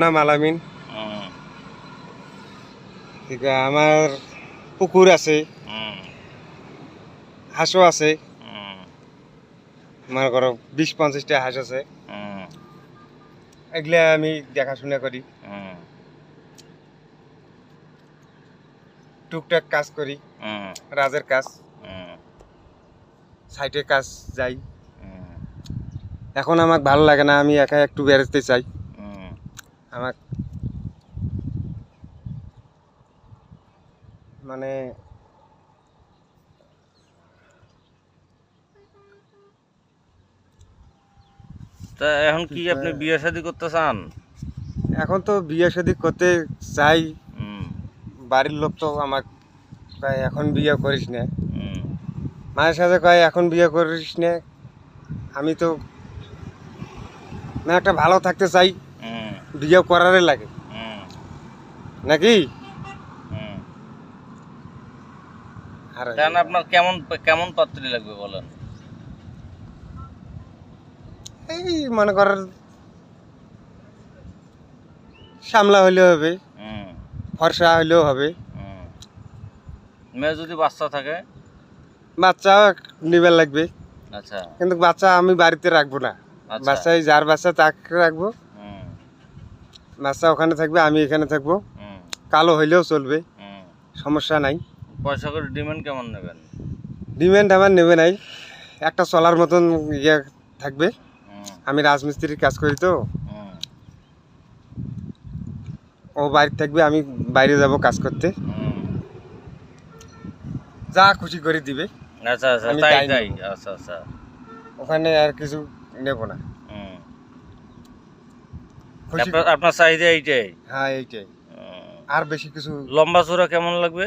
নাম আলামিন। হুম, ঠিক আছে, আমার পুকুর আছে, হুম, হাঁসও আছে। হুম, মনে করো 20-50টা হাঁস আছে। হুম, এগুলা আমি দেখাশোনা করি, হুম, টুকটাক কাজ করি, হুম, রাজের কাজ, হুম, সাইটের কাজ যাই। হুম, এখন আমাকে ভালো লাগে না, আমি একা একটু বেরোতে চাই। হুম। আমার মানে তা এখন কি আপনি বিয়ে শাদী করতে চান? এখন তো বিয়ে শাদী করতে চাই। হুম, বাড়ির লোক তো আমার কয় এখন বিয়ে করিস না, হুম, মায়ের সাথে কয় এখন বিয়ে করিস না। আমি তো না, একটা ভালো থাকতে চাই, হুম, বিয়ে করারই লাগে হুম, নাকি। হুম। আর কেন আপনার কেমন কেমন পাত্রী লাগবে বলেন? এই মনে কর সামলা হইলেও হবে, হুম, ফর্সা হইলেও হবে। হুম। মেয়ে যদি বাচ্চা থাকে? বাচ্চাও নিবে লাগবে, আচ্ছা, কিন্তু বাচ্চা আমি বাড়িতে রাখবো না। আচ্ছা। বাচ্চাই যার বাচ্চা তাকে রাখবো, হুম, বাচ্চা ওখানে থাকবে, আমি এখানে থাকবো। হুম, কালো হইলেও চলবে, হুম। সমস্যা নাই। পয়সা করে ডিমান্ড কেমন নেবেন? ডিমান্ড আমার নেবে নাই, একটা চলার মতন ইয়ে থাকবে। হুম, আমি রাজমিস্ত্রির কাজ করি তো, হুম, ও বাড়িতে থাকবে, আমি বাইরে যাব কাজ করতে, হুম। যা খুশি করে দিবে। আচ্ছা, আচ্ছা, আমি তাই তাই তাই। নেব, আচ্ছা, আচ্ছা। ওখানে আর কিছু নেব না। হুম। খুশি, আপনার আপনার চাহিদা এইটাই? হ্যাঁ এইটাই, হুম। আর বেশি কিছু। লম্বা চূড়া কেমন লাগবে?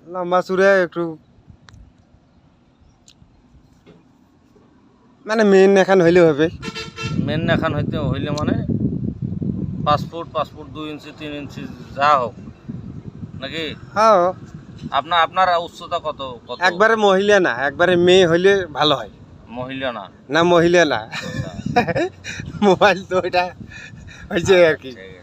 লম্বা চুড়ে একটু মানে মেন এখন হইলেও হবে। মেন এখান হইলে মানে 5 ফুট, 5 ফুট 2 ইঞ্চি 3 ইঞ্চি যা হোক নাকি? হ্যাঁ, আপনার আপনার উচ্চতা কত কত? একবারে মহিলা না, একবারে মেয়ে হইলে ভালো হয়। মহিলা না? না মহিলা না, আচ্ছা, মোবাইল তো এটা হয়েছে আর কি। ঠিক আছে।